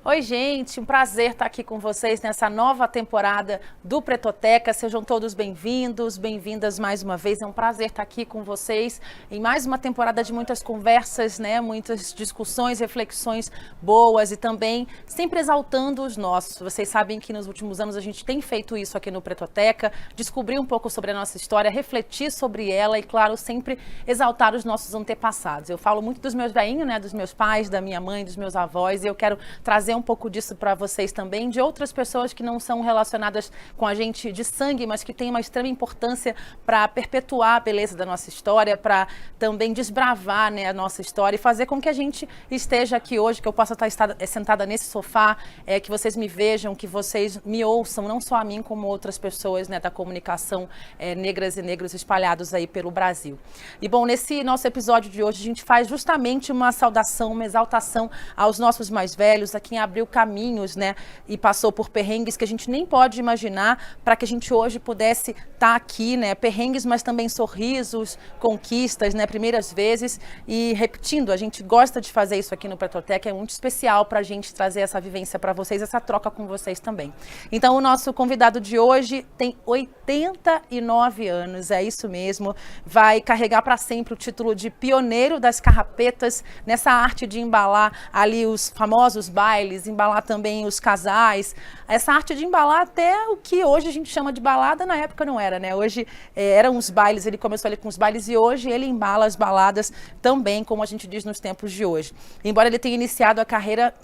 Oi, gente, um prazer estar aqui com vocês nessa nova temporada do Pretoteca. Sejam todos bem-vindos, bem-vindas mais uma vez. É um prazer estar aqui com vocês em mais uma temporada de muitas conversas, né? Muitas discussões, reflexões boas e também sempre exaltando os nossos. Vocês sabem que nos últimos anos a gente tem feito isso aqui no Pretoteca, descobrir um pouco sobre a nossa história, refletir sobre ela e, claro, sempre exaltar os nossos antepassados. Eu falo muito dos meus velhinhos, né? Dos meus pais, da minha mãe, dos meus avós, e eu quero trazer um pouco disso para vocês também, de outras pessoas que não são relacionadas com a gente de sangue, mas que têm uma extrema importância para perpetuar a beleza da nossa história, para também desbravar, né, a nossa história e fazer com que a gente esteja aqui hoje, que eu possa estar sentada nesse sofá, que vocês me vejam, que vocês me ouçam, não só a mim, como outras pessoas, né, da comunicação, negras e negros espalhados aí pelo Brasil. E bom, nesse nosso episódio de hoje, a gente faz justamente uma saudação, uma exaltação aos nossos mais velhos, a quem abriu caminhos, né, e passou por perrengues que a gente nem pode imaginar para que a gente hoje pudesse estar aqui, né, perrengues, mas também sorrisos, conquistas, né, primeiras vezes. E repetindo, a gente gosta de fazer isso aqui no Pretoteca, é muito especial para a gente trazer essa vivência para vocês, essa troca com vocês também. Então, o nosso convidado de hoje tem 89 anos, é isso mesmo, vai carregar para sempre o título de pioneiro das carrapetas nessa arte de embalar ali os famosos bailes, embalar também os casais, essa arte de embalar até o que hoje a gente chama de balada, na época não era, né? Hoje eram os bailes, ele começou ali com os bailes e hoje ele embala as baladas também, como a gente diz nos tempos de hoje. Embora ele tenha iniciado a carreira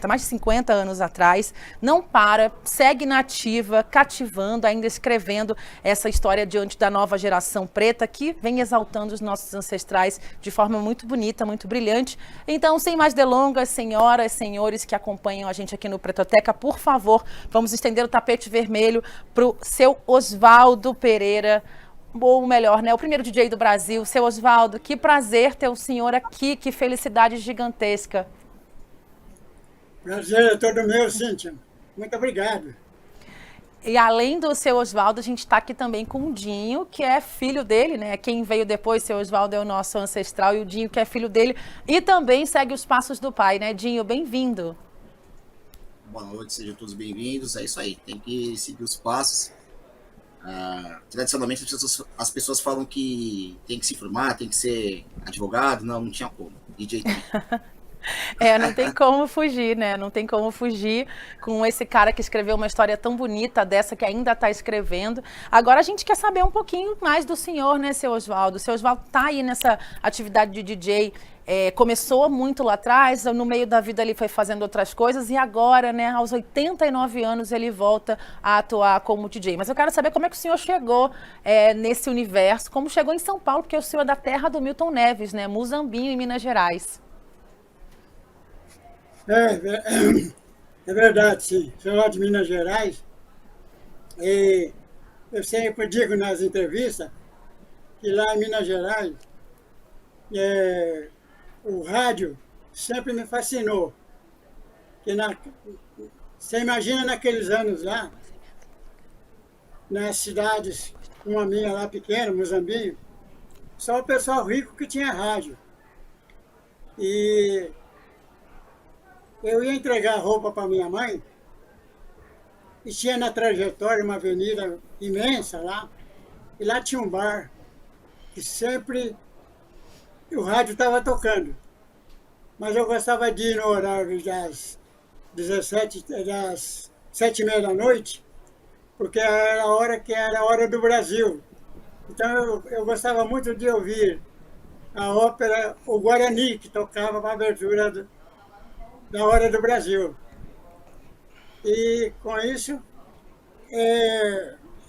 mais de 50 anos atrás, não para, segue na ativa, cativando, ainda escrevendo essa história diante da nova geração preta que vem exaltando os nossos ancestrais de forma muito bonita, muito brilhante. Então, sem mais delongas, senhoras, senhores que acompanham a gente aqui no Pretoteca, por favor, vamos estender o tapete vermelho para o seu Oswaldo Pereira, ou melhor, né, o primeiro DJ do Brasil. Seu Oswaldo, que prazer ter o senhor aqui, que felicidade gigantesca. Prazer é todo meu, Cíntia. Muito obrigado. E além do seu Oswaldo, a gente está aqui também com o Dinho, que é filho dele, né? Quem veio depois, seu Oswaldo é o nosso ancestral, e o Dinho, que é filho dele, e também segue os passos do pai, né, Dinho? Bem-vindo. Boa noite, sejam todos bem-vindos. É isso aí, tem que seguir os passos. Tradicionalmente, as pessoas falam que tem que se formar, tem que ser advogado. Não, não tinha como. DJ também. Não tem como fugir, né? Não tem como fugir com esse cara que escreveu uma história tão bonita dessa, que ainda está escrevendo. Agora a gente quer saber um pouquinho mais do senhor, né, seu Oswaldo? O seu Oswaldo está aí nessa atividade de DJ. Começou muito lá atrás, no meio da vida ele foi fazendo outras coisas e agora, né, aos 89 anos, ele volta a atuar como DJ. Mas eu quero saber como é que o senhor chegou nesse universo, como chegou em São Paulo, porque o senhor é da terra do Milton Neves, né, Muzambinho, em Minas Gerais. É verdade, sim. Sou lá de Minas Gerais e eu sempre digo nas entrevistas que lá em Minas Gerais é, o rádio sempre me fascinou. Que você imagina naqueles anos lá, nas cidades, uma minha lá pequena, Muzambinho, só o pessoal rico que tinha rádio. E eu ia entregar roupa para minha mãe e tinha na trajetória uma avenida imensa lá, e lá tinha um bar que sempre o rádio estava tocando. Mas eu gostava de ir no horário das 7h30 da noite, porque era a hora que era a hora do Brasil. Então eu gostava muito de ouvir a ópera O Guarani, que tocava para a abertura da hora do Brasil. E com isso,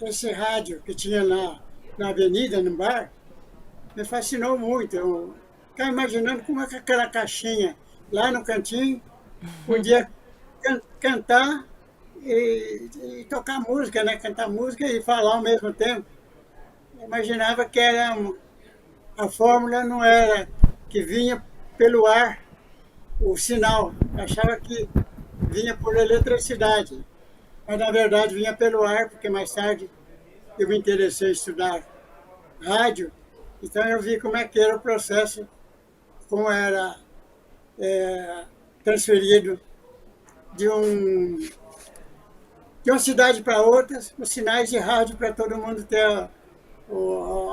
esse rádio que tinha na avenida, no bar, me fascinou muito. Eu ficava imaginando como é que aquela caixinha lá no cantinho podia cantar e tocar música, né? Cantar música e falar ao mesmo tempo. Eu imaginava que a fórmula não era que vinha pelo ar o sinal. Eu achava que vinha por eletricidade, mas na verdade vinha pelo ar, porque mais tarde eu me interessei em estudar rádio, então eu vi como é que era o processo, como era transferido de, um, de uma cidade para outra, os sinais de rádio para todo mundo ter a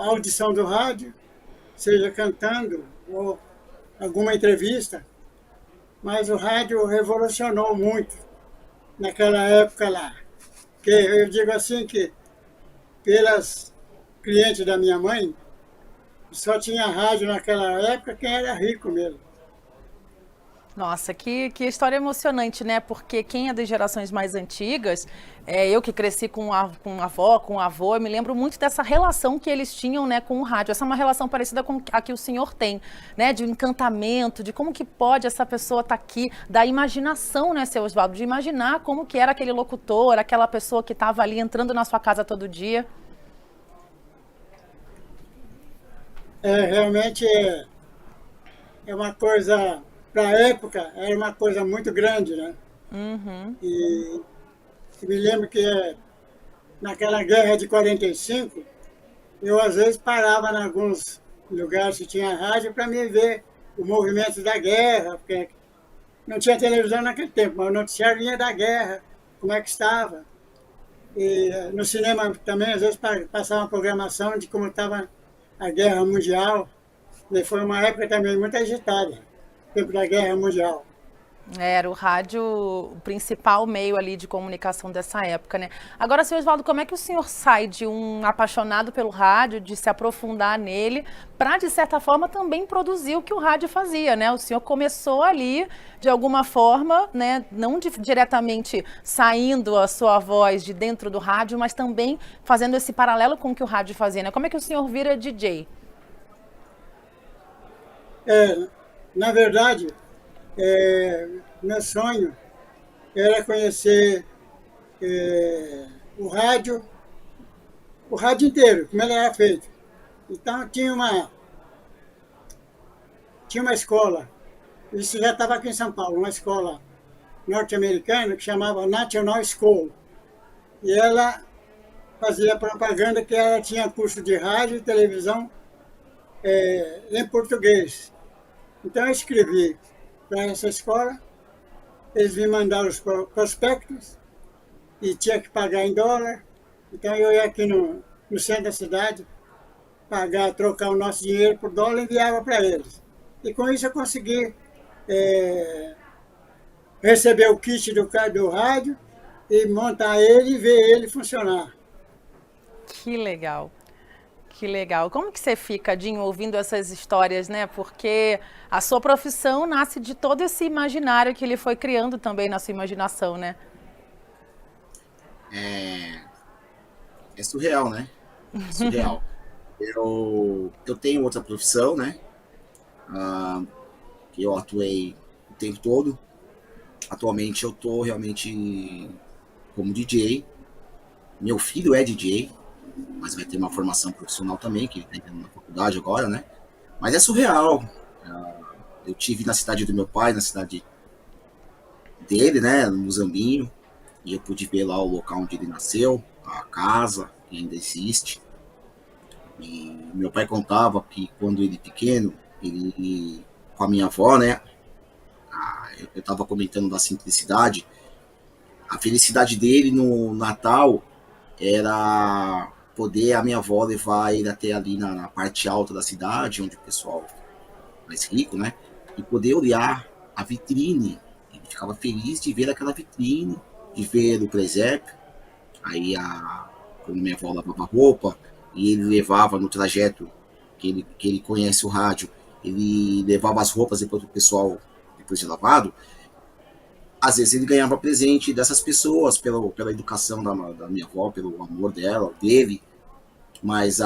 audição do rádio, seja cantando ou alguma entrevista. Mas o rádio revolucionou muito naquela época lá. Que eu digo assim que, pelas clientes da minha mãe, só tinha rádio naquela época quem era rico mesmo. Nossa, que história emocionante, né? Porque quem é das gerações mais antigas, eu que cresci com a avó, com o avô, eu me lembro muito dessa relação que eles tinham, né, com o rádio. Essa é uma relação parecida com a que o senhor tem, né? De encantamento, de como que pode essa pessoa estar aqui, da imaginação, né, seu Oswaldo? De imaginar como que era aquele locutor, aquela pessoa que estava ali entrando na sua casa todo dia. Realmente é uma coisa, para a época, era uma coisa muito grande, né? Uhum. E me lembro que naquela guerra de 45, eu às vezes parava em alguns lugares que tinha rádio para me ver o movimento da guerra, porque não tinha televisão naquele tempo, mas o noticiário vinha da guerra, como é que estava. E no cinema também, às vezes, passava uma programação de como estava a Guerra Mundial. E foi uma época também muito agitada, tempo da Guerra Mundial. Era o rádio o principal meio ali de comunicação dessa época, né? Agora, senhor Oswaldo, como é que o senhor sai de um apaixonado pelo rádio, de se aprofundar nele, para, de certa forma, também produzir o que o rádio fazia, né? O senhor começou ali, de alguma forma, né? Não diretamente saindo a sua voz de dentro do rádio, mas também fazendo esse paralelo com o que o rádio fazia, né? Como é que o senhor vira DJ? Na verdade, meu sonho era conhecer o rádio inteiro, como ele era feito. Então tinha uma escola, isso já estava aqui em São Paulo, uma escola norte-americana que chamava National School. E ela fazia propaganda que ela tinha curso de rádio e televisão em português. Então eu escrevi para essa escola, eles me mandaram os prospectos e tinha que pagar em dólar. Então eu ia aqui no centro da cidade, trocar o nosso dinheiro por dólar e enviava para eles. E com isso eu consegui receber o kit do rádio e montar ele e ver ele funcionar. Que legal. Que legal. Como que você fica, Dinho, ouvindo essas histórias, né? Porque a sua profissão nasce de todo esse imaginário que ele foi criando também na sua imaginação, né? É surreal, né? É surreal. Eu tenho outra profissão, né? Que eu atuei o tempo todo. Atualmente eu tô realmente como DJ. Meu filho é DJ, mas vai ter uma formação profissional também, que ele está entrando na faculdade agora, né? Mas é surreal. Eu tive na cidade do meu pai, na cidade dele, né, no Muzambinho, e eu pude ver lá o local onde ele nasceu, a casa, que ainda existe. E meu pai contava que quando ele pequeno, ele com a minha avó, né, eu estava comentando da simplicidade, a felicidade dele no Natal era poder a minha avó levar ele até ali na parte alta da cidade, onde o pessoal mais rico, né? E poder olhar a vitrine. Ele ficava feliz de ver aquela vitrine, de ver o presépio. Aí, quando minha avó lavava roupa, e ele levava no trajeto que ele conhece o rádio, ele levava as roupas depois do pessoal, depois de lavado. Às vezes ele ganhava presente dessas pessoas pela educação da minha avó, pelo amor dele, mas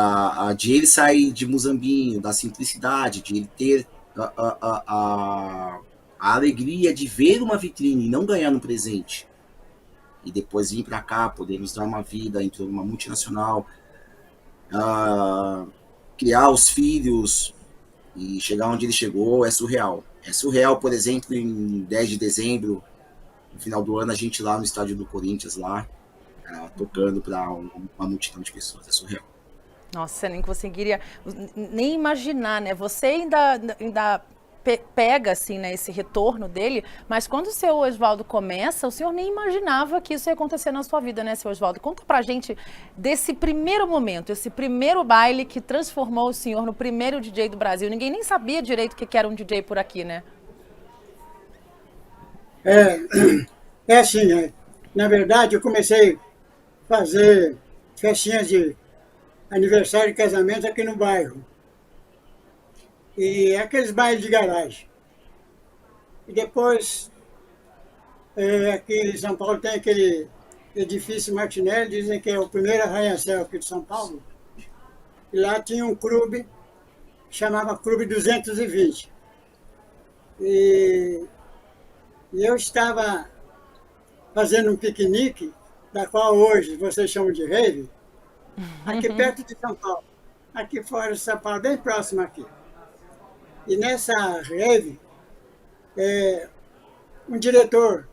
de ele sair de Muzambinho, da simplicidade, de ele ter a alegria de ver uma vitrine e não ganhar um presente, e depois vir para cá, poder nos dar uma vida em uma multinacional, criar os filhos e chegar onde ele chegou, é surreal. É surreal, por exemplo, em 10 de dezembro, no final do ano, a gente lá no estádio do Corinthians, lá, tocando para uma multidão de pessoas. É surreal. Nossa, nem conseguiria nem imaginar, né? Você ainda pega, assim, né, esse retorno dele, mas quando o seu Oswaldo começa, o senhor nem imaginava que isso ia acontecer na sua vida, né, seu Oswaldo? Conta pra gente desse primeiro momento, esse primeiro baile que transformou o senhor no primeiro DJ do Brasil. Ninguém nem sabia direito o que era um DJ por aqui, né? É assim, né? Na verdade, eu comecei a fazer festinhas de aniversário e casamento aqui no bairro. E aqueles bailes de garagem. E depois, aqui em São Paulo tem aquele edifício Martinelli, dizem que é o primeiro arranha-céu aqui de São Paulo. E lá tinha um clube, que chamava Clube 220. E eu estava fazendo um piquenique, da qual hoje vocês chamam de rave, aqui perto de São Paulo. Aqui fora de São Paulo, bem próximo aqui. E nessa rave, um diretor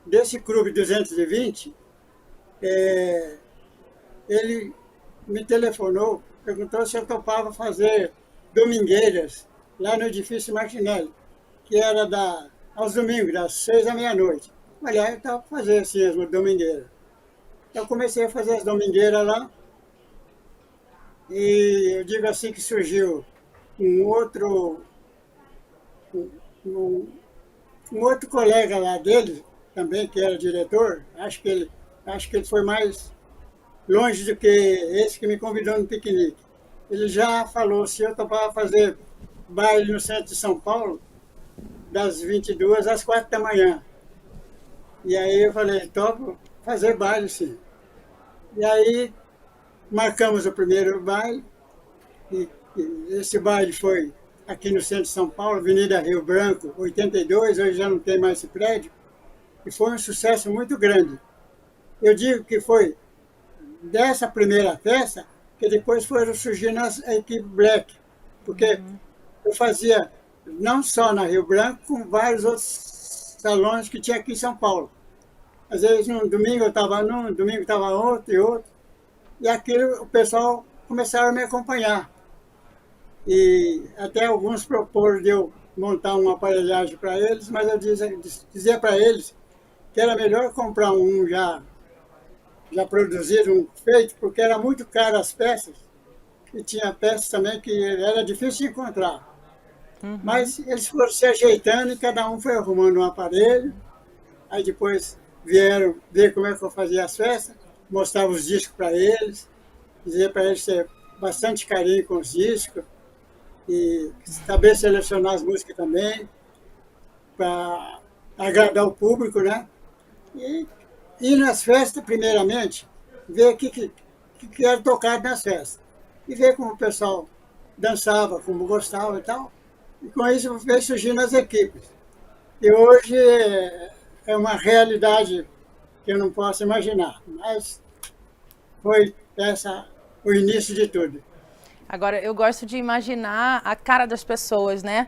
desse Clube 220, ele me telefonou, perguntou se eu topava fazer domingueiras lá no edifício Martinelli, que era aos domingos, das 6 à meia-noite. Olha, eu estava fazendo assim as domingueiras. Eu comecei a fazer as domingueiras lá, e eu digo assim que surgiu um outro colega lá dele, também que era diretor, acho que ele foi mais longe do que esse que me convidou no piquenique. Ele já falou se eu topava fazer baile no centro de São Paulo, das 22 às 4 da manhã. E aí eu falei, topo fazer baile, sim. E aí marcamos o primeiro baile, e esse baile foi aqui no centro de São Paulo, Avenida Rio Branco, 82, hoje já não tem mais esse prédio, e foi um sucesso muito grande. Eu digo que foi dessa primeira festa que depois foram surgindo a equipe Black, porque eu fazia não só na Rio Branco, com vários outros salões que tinha aqui em São Paulo. Às vezes, num domingo eu estava num, no domingo estava outro e outro, e aquilo o pessoal começaram a me acompanhar. E até alguns proporam de eu montar uma aparelhagem para eles, mas eu dizia para eles que era melhor comprar um já produzido, um feito, porque era muito caro as peças, e tinha peças também que era difícil de encontrar. Mas eles foram se ajeitando e cada um foi arrumando um aparelho, aí depois vieram ver como é que eu fazia as festas, mostrava os discos para eles, dizia para eles ter bastante carinho com os discos, e saber selecionar as músicas também, para agradar o público, né? E ir nas festas, primeiramente, ver o que era tocado nas festas. E ver como o pessoal dançava, como gostava e tal. E com isso veio surgindo as equipes. E hoje é uma realidade que eu não posso imaginar. Mas foi o início de tudo. Agora, eu gosto de imaginar a cara das pessoas, né?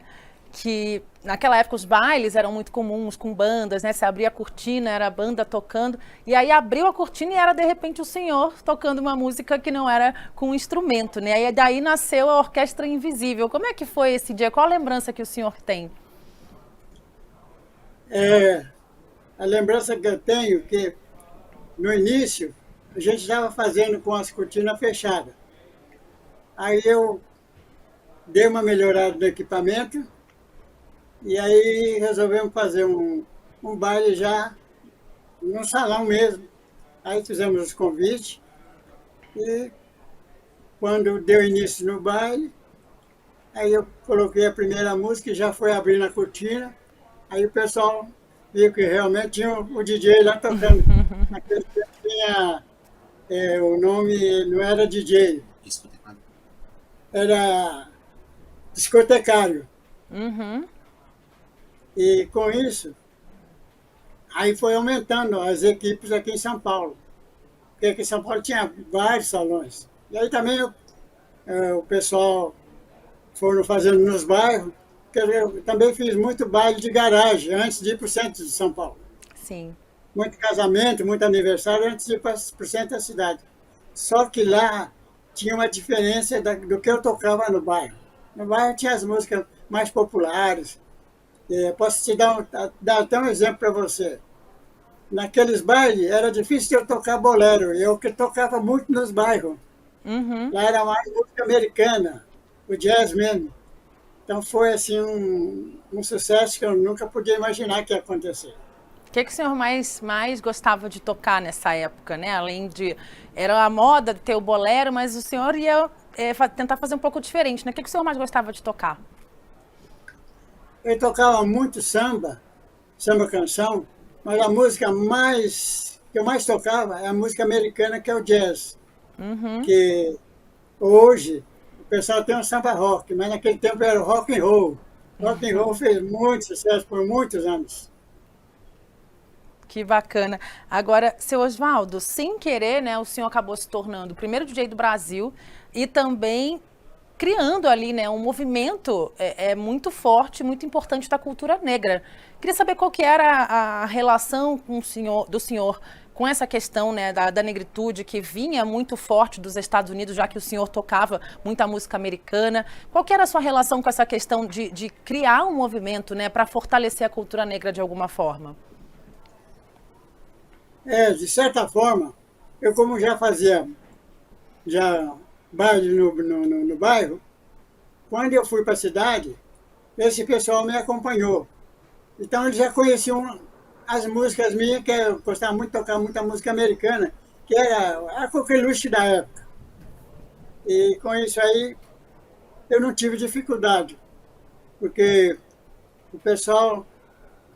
Que naquela época os bailes eram muito comuns, com bandas, né? Você abria a cortina, era a banda tocando, e aí abriu a cortina e era de repente o senhor tocando uma música que não era com instrumento, né? E daí nasceu a Orquestra Invisível. Como é que foi esse dia? Qual a lembrança que o senhor tem? A lembrança que eu tenho é que no início a gente estava fazendo com as cortinas fechadas. Aí eu dei uma melhorada no equipamento e aí resolvemos fazer um baile já num salão mesmo. Aí fizemos os convites e quando deu início no baile, aí eu coloquei a primeira música e já foi abrindo a cortina. Aí o pessoal viu que realmente tinha o DJ lá tocando. Naquele tempo tinha, o nome não era DJ. Era discotecário. E com isso, aí foi aumentando as equipes aqui em São Paulo. Porque aqui em São Paulo tinha vários salões. E aí também o pessoal foram fazendo nos bairros, porque eu também fiz muito baile de garagem antes de ir para o centro de São Paulo. Sim. Muito casamento, muito aniversário antes de ir para o centro da cidade. Só que lá tinha uma diferença do que eu tocava no bairro. No bairro tinha as músicas mais populares, Posso te dar até um exemplo para você. Naqueles bailes era difícil eu tocar bolero, eu que tocava muito nos bairros. Uhum. Lá era mais música americana, o jazz mesmo. Então foi assim um sucesso que eu nunca podia imaginar que ia acontecer. O que o senhor mais gostava de tocar nessa época, né? Além de... Era a moda de ter o bolero, mas o senhor ia tentar fazer um pouco diferente, né? O que o senhor mais gostava de tocar? Eu tocava muito samba, samba canção, mas a música que eu mais tocava é a música americana, que é o jazz. Uhum. Que hoje o pessoal tem um samba rock, mas naquele tempo era o rock and roll. Rock and roll fez muito sucesso por muitos anos. Que bacana. Agora, seu Oswaldo, sem querer, né, o senhor acabou se tornando o primeiro DJ do Brasil e também criando ali, né, um movimento muito forte, muito importante da cultura negra. Queria saber qual que era a relação com do senhor com essa questão, né, da negritude que vinha muito forte dos Estados Unidos, já que o senhor tocava muita música americana. Qual que era a sua relação com essa questão de criar um movimento, né, para fortalecer a cultura negra de alguma forma? De certa forma, eu como já fazia já baile no bairro, quando eu fui para a cidade, esse pessoal me acompanhou. Então eles já conheciam as músicas minhas, que eu gostava muito de tocar muita música americana, que era a coqueluche da época. E com isso aí eu não tive dificuldade, porque o pessoal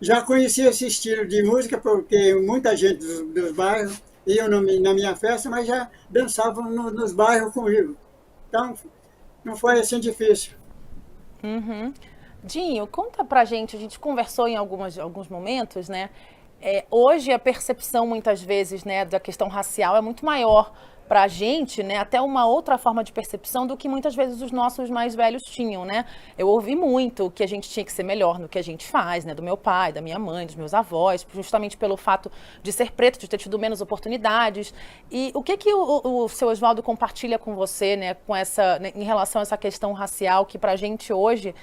já conhecia esse estilo de música, porque muita gente dos bairros iam na minha festa, mas já dançavam nos bairros comigo. Então, não foi assim difícil. Uhum. Dinho, conta pra gente, a gente conversou em alguns momentos, né? Hoje a percepção, muitas vezes, né, da questão racial é muito maior pra gente, né? Até uma outra forma de percepção do que muitas vezes os nossos mais velhos tinham, né? Eu ouvi muito que a gente tinha que ser melhor no que a gente faz, né? Do meu pai, da minha mãe, dos meus avós, justamente pelo fato de ser preto, de ter tido menos oportunidades. E o que o seu Oswaldo compartilha com você, né, né, em relação a essa questão racial que pra gente hoje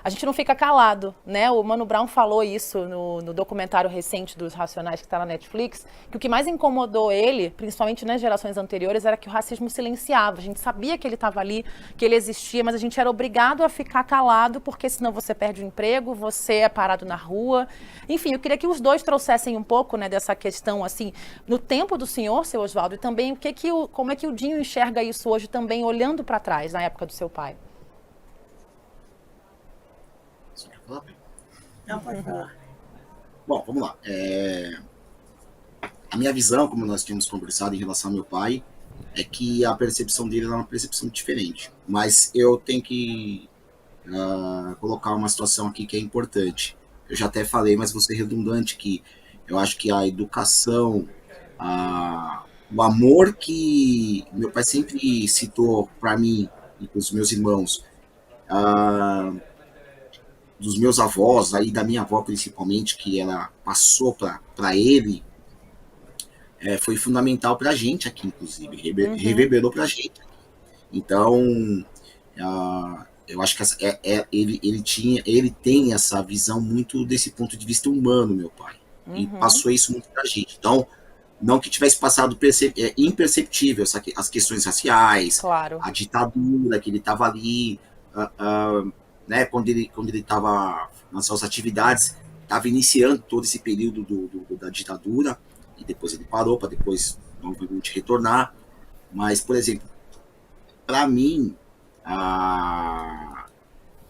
a gente não fica calado, né? O Mano Brown falou isso no documentário recente dos Racionais que está na Netflix, que o que mais incomodou ele, principalmente nas gerações anteriores, era que o racismo silenciava. A gente sabia que ele estava ali, que ele existia, mas a gente era obrigado a ficar calado, porque senão você perde o emprego, você é parado na rua. Enfim, eu queria que os dois trouxessem um pouco, né, dessa questão, assim, no tempo do senhor, seu Oswaldo, e também como é que o Dinho enxerga isso hoje também, olhando para trás, na época do seu pai. Não, pode falar. Bom, vamos lá. A minha visão, como nós tínhamos conversado em relação ao meu pai, é que a percepção dele era uma percepção diferente. Mas eu tenho que colocar uma situação aqui que é importante. Eu já até falei, mas vou ser redundante, que eu acho que a educação, o amor que meu pai sempre citou para mim e para os meus irmãos, dos meus avós, aí da minha avó principalmente, que ela passou para ele, foi fundamental para a gente aqui, inclusive, reverberou para a gente. Então, eu acho que ele tem essa visão muito desse ponto de vista humano, meu pai, e passou isso muito para a gente. Então, não que tivesse passado imperceptível as questões raciais, Claro. a ditadura, que ele estava ali, né, quando ele estava nas suas atividades, estava iniciando todo esse período da ditadura, e depois ele parou para depois novamente retornar. Mas, por exemplo, para mim,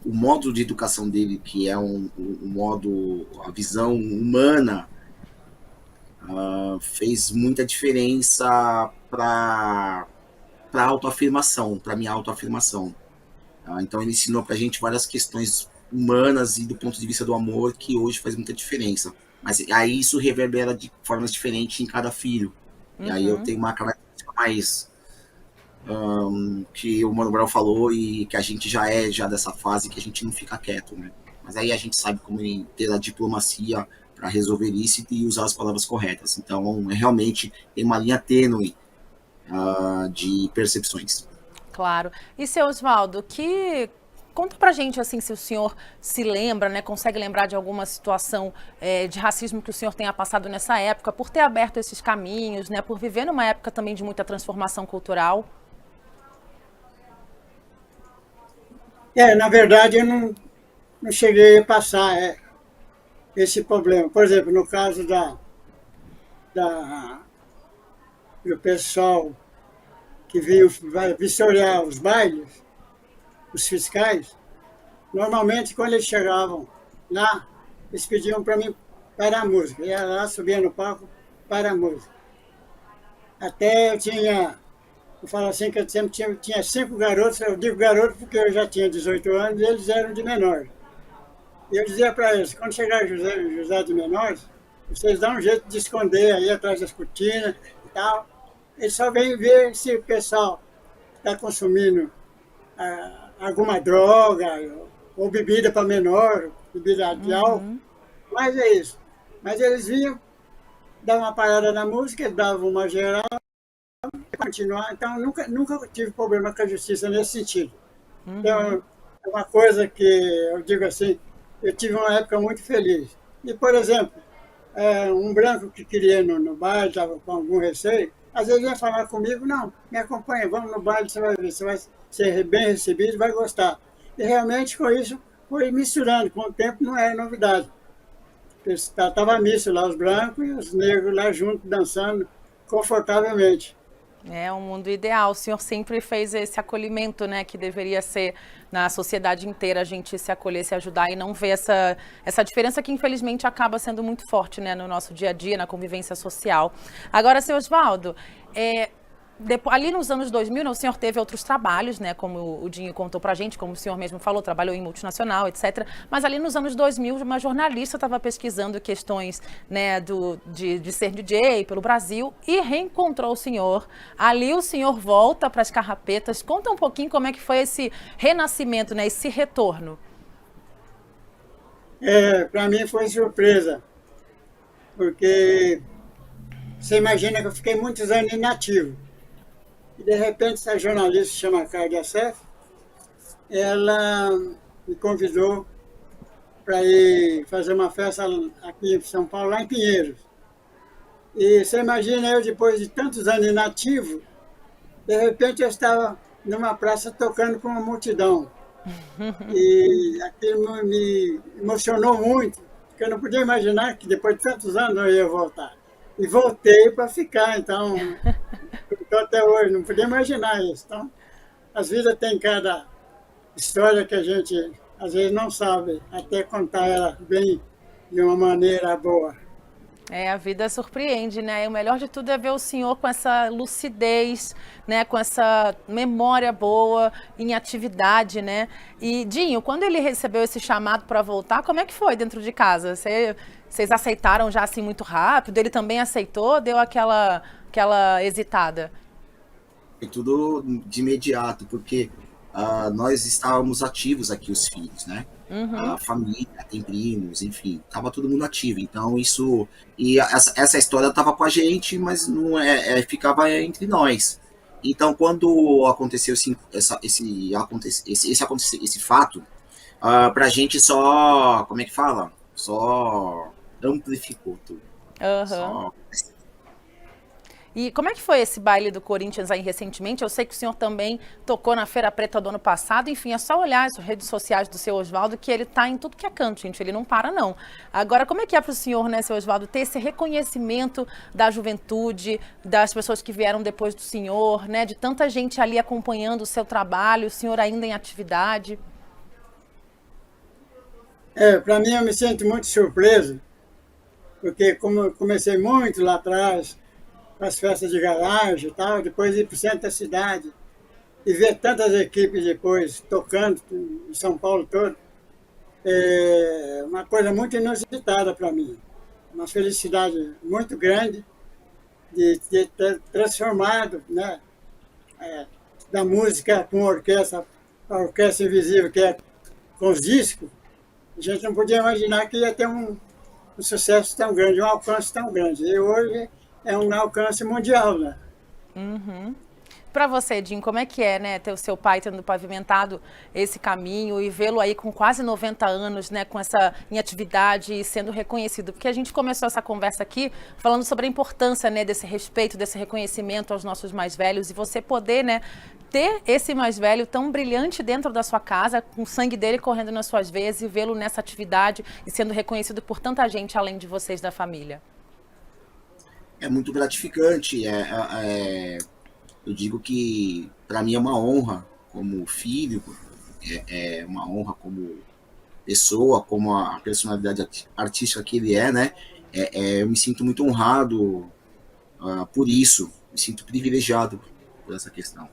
o modo de educação dele, que é a visão humana, fez muita diferença para a autoafirmação, para minha autoafirmação. Então ele ensinou pra gente várias questões humanas e do ponto de vista do amor, que hoje faz muita diferença. Mas aí isso reverbera de formas diferentes em cada filho. E aí eu tenho uma característica mais que o Mano Brown falou, e que a gente já dessa fase, que a gente não fica quieto, né? Mas aí a gente sabe como ter a diplomacia para resolver isso e usar as palavras corretas. Então realmente tem uma linha tênue de percepções. Claro. E, seu Oswaldo, Conta pra gente, assim, se o senhor se lembra, né, consegue lembrar de alguma situação de racismo que o senhor tenha passado nessa época, por ter aberto esses caminhos, né, por viver numa época também de muita transformação cultural. Na verdade, eu não cheguei a passar esse problema. Por exemplo, no caso da, do pessoal que vai vistoriar os bailes, os fiscais, normalmente quando eles chegavam lá, eles pediam para mim para a música. Eu ia lá, subia no palco para a música. Até eu falo assim que eu sempre tinha 5 garotos, eu digo garoto porque eu já tinha 18 anos e eles eram de menor. E eu dizia para eles, quando chegar José de menores, vocês dão um jeito de esconder aí atrás das cortinas e tal. Eles só vêm ver se o pessoal está consumindo alguma droga ou bebida para menor, bebida de álcool. Mas é isso. Mas eles vinham, davam uma parada na música, davam uma geral e continuar. Então, nunca tive problema com a justiça nesse sentido. Então, é uma coisa que eu digo assim, eu tive uma época muito feliz. E, por exemplo, um branco que queria ir no baile, estava com algum receio, às vezes ia falar comigo, não, me acompanha, vamos no baile, você vai ver, você vai ser bem recebido, vai gostar. E realmente com isso, foi misturando, com o tempo não era novidade. Estava misto lá, os brancos e os negros lá juntos, dançando confortavelmente. É um mundo ideal. O senhor sempre fez esse acolhimento, né, que deveria ser na sociedade inteira, a gente se acolher, se ajudar e não ver essa diferença que infelizmente acaba sendo muito forte, né, no nosso dia a dia, na convivência social. Agora, seu Osvaldo, ali nos anos 2000, né, o senhor teve outros trabalhos, né, como o Dinho contou pra gente, como o senhor mesmo falou, trabalhou em multinacional, etc. Mas ali nos anos 2000, uma jornalista estava pesquisando questões, né, de ser DJ pelo Brasil e reencontrou o senhor. Ali o senhor volta para as Carrapetas. Conta um pouquinho como é que foi esse renascimento, né, esse retorno. Para mim foi surpresa, porque você imagina que eu fiquei muitos anos inativo. E de repente essa jornalista chama Cardia Sef, ela me convidou para ir fazer uma festa aqui em São Paulo, lá em Pinheiros. E você imagina eu, depois de tantos anos inativo, de repente eu estava numa praça tocando com uma multidão. E aquilo me emocionou muito, porque eu não podia imaginar que depois de tantos anos eu ia voltar. E voltei para ficar, então, estou até hoje, não podia imaginar isso. Então, as vidas têm cada história que a gente às vezes não sabe, até contar ela bem de uma maneira boa. A vida surpreende, né? E o melhor de tudo é ver o senhor com essa lucidez, né? Com essa memória boa, em atividade, né? E, Dinho, quando ele recebeu esse chamado para voltar, como é que foi dentro de casa? Vocês aceitaram já assim muito rápido? Ele também aceitou? Deu aquela hesitada? Foi tudo de imediato, porque nós estávamos ativos aqui, os filhos, né? A família, tem primos, enfim, tava todo mundo ativo. Então isso, e essa história tava com a gente, mas não ficava entre nós. Então quando aconteceu esse fato, pra gente só, como é que fala? Só amplificou tudo. Só... E como é que foi esse baile do Corinthians aí recentemente? Eu sei que o senhor também tocou na Feira Preta do ano passado. Enfim, é só olhar as redes sociais do seu Osvaldo que ele tá em tudo que é canto, gente. Ele não para, não. Agora, como é que é para o senhor, né, seu Osvaldo, ter esse reconhecimento da juventude, das pessoas que vieram depois do senhor, né, de tanta gente ali acompanhando o seu trabalho, o senhor ainda em atividade? Para mim, eu me sinto muito surpreso, porque como eu comecei muito lá atrás, as festas de garagem e tal, depois ir para o centro da cidade e ver tantas equipes depois tocando em São Paulo todo, é uma coisa muito inusitada para mim. Uma felicidade muito grande de ter transformado, né, da música com a orquestra invisível, que é com os discos. A gente não podia imaginar que ia ter um sucesso tão grande, um alcance tão grande. E hoje é um alcance mundial, né? Para você, Dinho, como é que é, né, ter o seu pai tendo pavimentado esse caminho e vê-lo aí com quase 90 anos, né, com essa em atividade e sendo reconhecido? Porque a gente começou essa conversa aqui falando sobre a importância, né, desse respeito, desse reconhecimento aos nossos mais velhos e você poder, né, ter esse mais velho tão brilhante dentro da sua casa, com o sangue dele correndo nas suas veias e vê-lo nessa atividade e sendo reconhecido por tanta gente além de vocês da família. É muito gratificante. Eu digo que para mim é uma honra como filho, é uma honra como pessoa, como a personalidade artística que ele é, né? Eu me sinto muito honrado por isso, me sinto privilegiado por essa questão.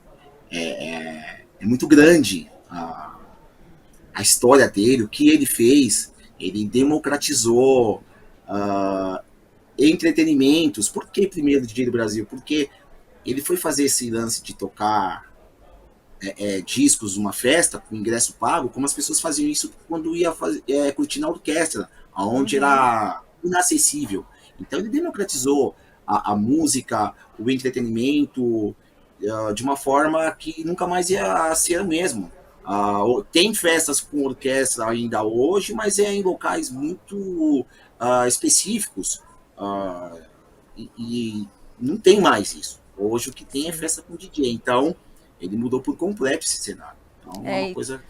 É muito grande a história dele, o que ele fez. Ele democratizou entretenimentos. Por que primeiro DJ do Brasil? Porque ele foi fazer esse lance de tocar discos numa festa com ingresso pago, como as pessoas faziam isso quando ia curtir na orquestra, onde era inacessível. Então ele democratizou a música, o entretenimento, de uma forma que nunca mais ia ser o mesmo. Tem festas com orquestra ainda hoje, mas é em locais muito específicos, e não tem mais isso. Hoje o que tem é festa com DJ. Então, ele mudou por completo esse cenário. Então, é uma coisa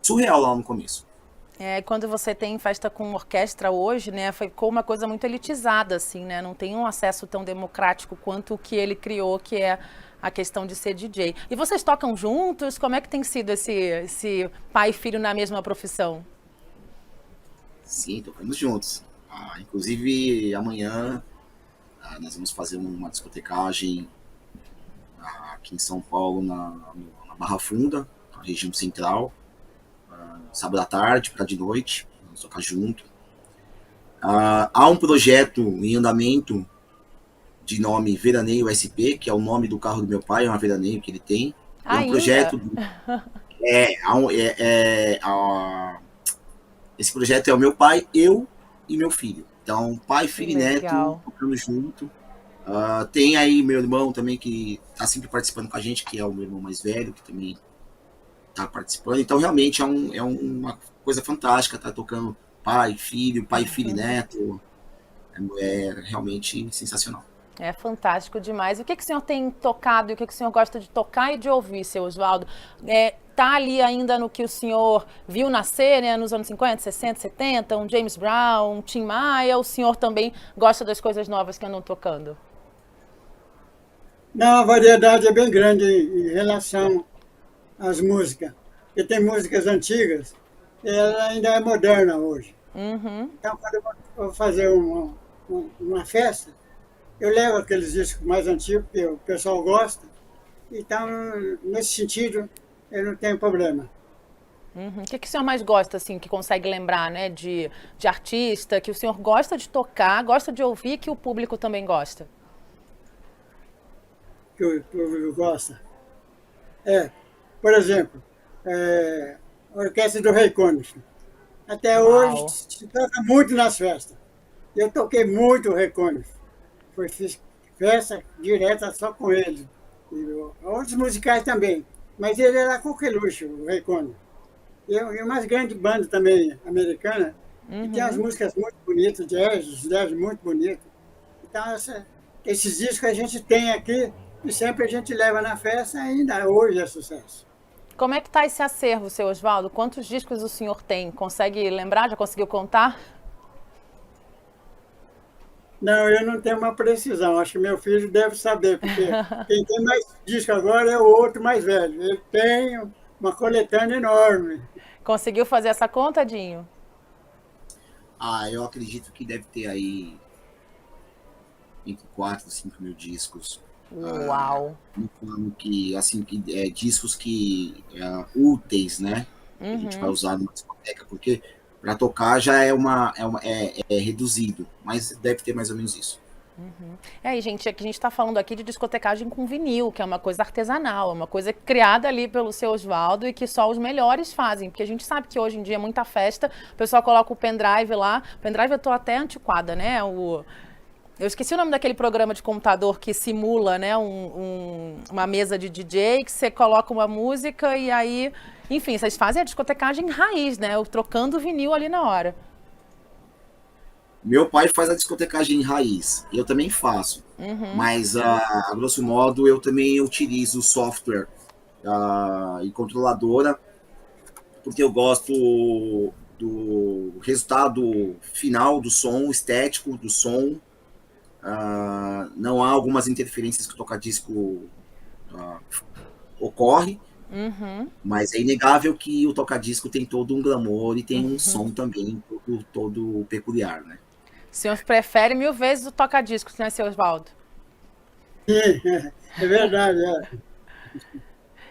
surreal lá no começo. Quando você tem festa com orquestra hoje, né, ficou uma coisa muito elitizada, assim, né? Não tem um acesso tão democrático quanto o que ele criou, que é a questão de ser DJ. E vocês tocam juntos? Como é que tem sido esse pai e filho na mesma profissão? Sim, tocamos juntos. Inclusive, amanhã nós vamos fazer uma discotecagem aqui em São Paulo, na Barra Funda, na região central. Sábado à tarde para de noite, vamos tocar junto. Há um projeto em andamento de nome Veraneio SP, que é o nome do carro do meu pai, é uma Veraneio que ele tem. É um projeto. Esse projeto é o meu pai, eu e meu filho. Então, pai, filho e neto, tocando junto. Tem aí meu irmão também, que está sempre participando com a gente, que é o meu irmão mais velho, que também está participando. Então, realmente, é uma coisa fantástica, tá tocando pai, filho e neto. É realmente sensacional. É fantástico demais. O que o senhor tem tocado e o que o senhor gosta de tocar e de ouvir, seu Oswaldo? Tá ali ainda no que o senhor viu nascer, né, nos anos 50, 60, 70, um James Brown, um Tim Maia, o senhor também gosta das coisas novas que andam tocando? Não, a variedade é bem grande em relação às músicas. Porque tem músicas antigas, ela ainda é moderna hoje. Então, quando eu vou fazer uma festa, eu levo aqueles discos mais antigos, que o pessoal gosta. Então, nesse sentido, eu não tenho problema. O que o senhor mais gosta, assim, que consegue lembrar, né, de artista, que o senhor gosta de tocar, gosta de ouvir, que o público também gosta? Que o público gosta? Por exemplo, a orquestra do Ray Conniff. Até hoje se toca muito nas festas. Eu toquei muito o Ray Conniff. Fiz festa direta só com ele. E outros musicais também. Mas ele era coqueluche, o Ray Conniff. E uma grande banda também americana, que tem as músicas muito bonitas, jazz muito bonito. Então, esses discos a gente tem aqui e sempre a gente leva na festa, ainda hoje é sucesso. Como é que está esse acervo, seu Oswaldo? Quantos discos o senhor tem? Consegue lembrar? Já conseguiu contar? Não, eu não tenho uma precisão. Acho que meu filho deve saber, porque quem tem mais disco agora é o outro mais velho. Ele tem uma coletânea enorme. Conseguiu fazer essa conta, Dinho? Eu acredito que deve ter aí entre 4 e 5 mil discos. Uau! Que, assim, discos úteis, né? Que a gente vai usar numa discoteca, porque para tocar já é reduzido, mas deve ter mais ou menos isso. E, gente, aqui a gente está falando aqui de discotecagem com vinil, que é uma coisa artesanal, é uma coisa criada ali pelo seu Oswaldo e que só os melhores fazem, porque a gente sabe que hoje em dia é muita festa, o pessoal coloca o pendrive lá, o pendrive eu tô até antiquada, né? Eu esqueci o nome daquele programa de computador que simula, né, uma mesa de DJ, que você coloca uma música e aí, enfim, vocês fazem a discotecagem raiz, né, trocando o vinil ali na hora. Meu pai faz a discotecagem raiz, eu também faço, mas a grosso modo eu também utilizo software e controladora, porque eu gosto do resultado final do som, estético do som. Não há algumas interferências que o toca-disco ocorre, mas é inegável que o toca-disco tem todo um glamour e tem um som também todo peculiar, né? O senhor prefere 1000 vezes o toca-discos, né, seu Oswaldo? Sim, é verdade.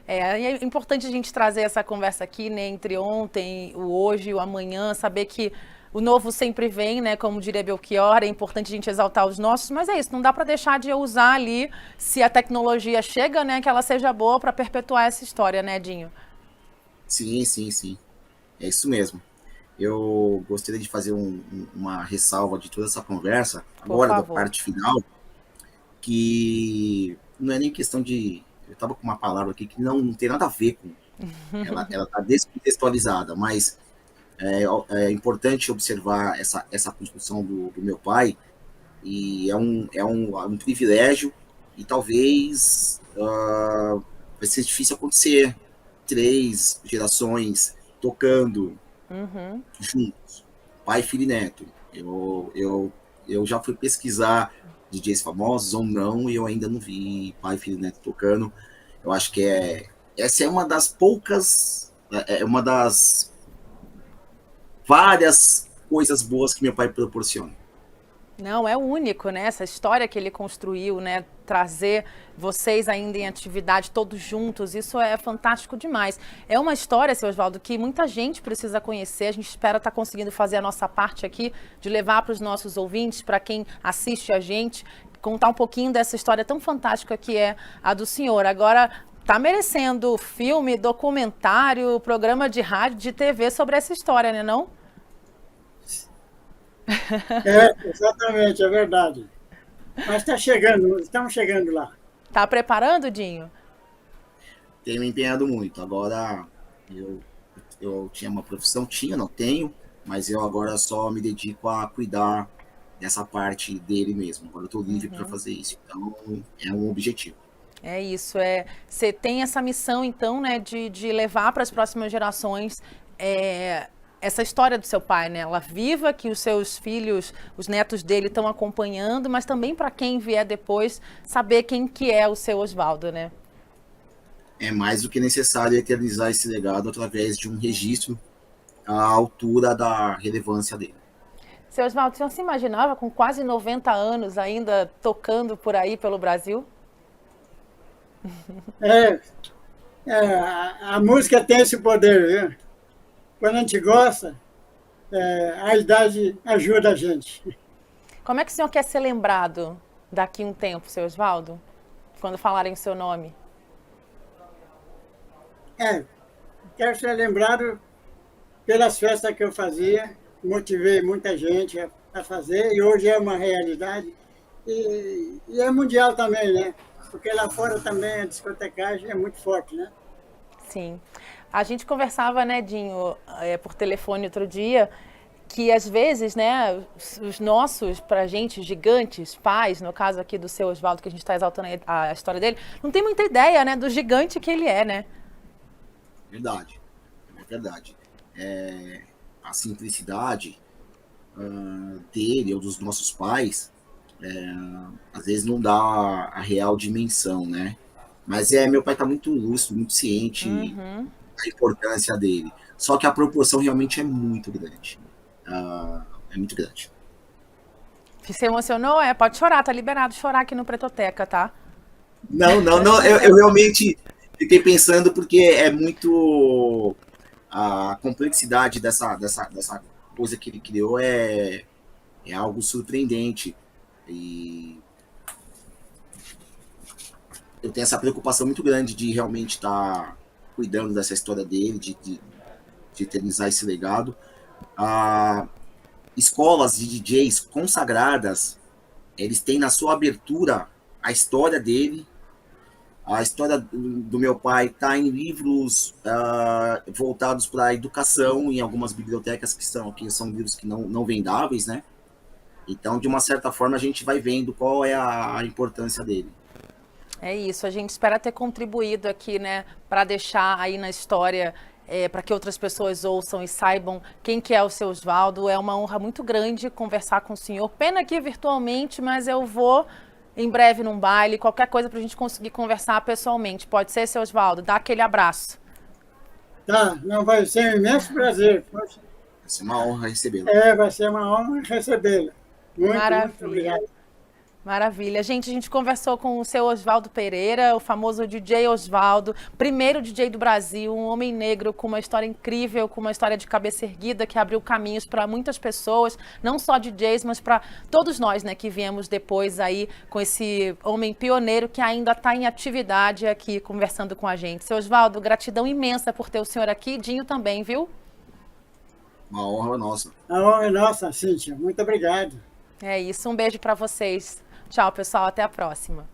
É importante a gente trazer essa conversa aqui, né, entre ontem, o hoje e o amanhã, saber que o novo sempre vem, né, como diria Belchior, é importante a gente exaltar os nossos, mas é isso, não dá para deixar de usar ali, se a tecnologia chega, né, que ela seja boa para perpetuar essa história, né, Dinho? Sim, sim, sim. É isso mesmo. Eu gostaria de fazer uma ressalva de toda essa conversa, Por agora da favor. parte final, que não é nem questão de. Eu estava com uma palavra aqui que não tem nada a ver com. Ela está descontextualizada, mas é importante observar essa construção do meu pai, e é um privilégio, e talvez vai ser difícil acontecer 3 gerações tocando juntos, pai, filho e neto. Eu já fui pesquisar DJs famosos ou não, e eu ainda não vi pai, filho e neto tocando. Eu acho que essa é uma das poucas, é uma das várias coisas boas que meu pai proporciona. Não, é único, né? Essa história que ele construiu, né? Trazer vocês ainda em atividade, todos juntos, isso é fantástico demais. É uma história, seu Oswaldo, que muita gente precisa conhecer. A gente espera estar conseguindo fazer a nossa parte aqui, de levar para os nossos ouvintes, para quem assiste a gente, contar um pouquinho dessa história tão fantástica que é a do senhor. Agora, tá merecendo filme, documentário, programa de rádio, de TV sobre essa história, né, não? Exatamente, é verdade. Mas está chegando, estamos chegando lá. Tá preparando, Dinho? Tenho me empenhado muito. Agora, eu tinha uma profissão, não tenho, mas eu agora só me dedico a cuidar dessa parte dele mesmo. Agora eu estou livre para fazer isso. Então, é um objetivo. É isso, você tem essa missão, então, né, de levar para as próximas gerações essa história do seu pai, né? Ela viva, que os seus filhos, os netos dele estão acompanhando, mas também para quem vier depois, saber quem que é o seu Oswaldo, né? É mais do que necessário eternizar esse legado através de um registro à altura da relevância dele. Seu Oswaldo, você não se imaginava com quase 90 anos ainda tocando por aí pelo Brasil? A música tem esse poder, viu? Quando a gente gosta, a idade ajuda a gente. Como é que o senhor quer ser lembrado daqui a um tempo, seu Oswaldo? Quando falarem o seu nome? Quero ser lembrado pelas festas que eu fazia, motivei muita gente a fazer, e hoje é uma realidade. E é mundial também, né? Porque lá fora também a discotecagem é muito forte, né? Sim. A gente conversava, né, Dinho, por telefone outro dia, que às vezes, né, os nossos, pra gente, gigantes, pais, no caso aqui do seu Oswaldo, que a gente está exaltando a história dele, não tem muita ideia, né, do gigante que ele é, né? Verdade. É verdade. A simplicidade dele ou dos nossos pais, às vezes não dá a real dimensão, né? Mas meu pai está muito lúcido, muito ciente da importância dele. Só que a proporção realmente é muito grande. É muito grande. Se emocionou? Pode chorar, tá liberado chorar aqui no Pretoteca, tá? Não. Eu realmente fiquei pensando porque é muito... A complexidade dessa coisa que ele criou é algo surpreendente. E eu tenho essa preocupação muito grande de realmente estar cuidando dessa história dele, de eternizar esse legado. Escolas de DJs consagradas eles têm na sua abertura a história dele. A história do meu pai está em livros voltados para a educação, em algumas bibliotecas que são livros que não vendáveis, né? Então, de uma certa forma, a gente vai vendo qual é a importância dele. É isso, a gente espera ter contribuído aqui, né, para deixar aí na história, para que outras pessoas ouçam e saibam quem que é o seu Oswaldo. É uma honra muito grande conversar com o senhor. Pena aqui virtualmente, mas eu vou em breve num baile, qualquer coisa para a gente conseguir conversar pessoalmente. Pode ser, seu Oswaldo? Dá aquele abraço. Tá, não vai ser um imenso prazer. Vai ser uma honra recebê-lo. Vai ser uma honra recebê-la. Muito obrigado. Maravilha. Gente, a gente conversou com o seu Oswaldo Pereira, o famoso DJ Oswaldo, primeiro DJ do Brasil, um homem negro com uma história incrível, com uma história de cabeça erguida, que abriu caminhos para muitas pessoas, não só DJs, mas para todos nós, né, que viemos depois aí com esse homem pioneiro que ainda está em atividade aqui conversando com a gente. Seu Oswaldo, gratidão imensa por ter o senhor aqui, Dinho também, viu? Uma honra nossa. A honra é nossa, Cíntia. Muito obrigado. É isso, um beijo para vocês. Tchau, pessoal, até a próxima.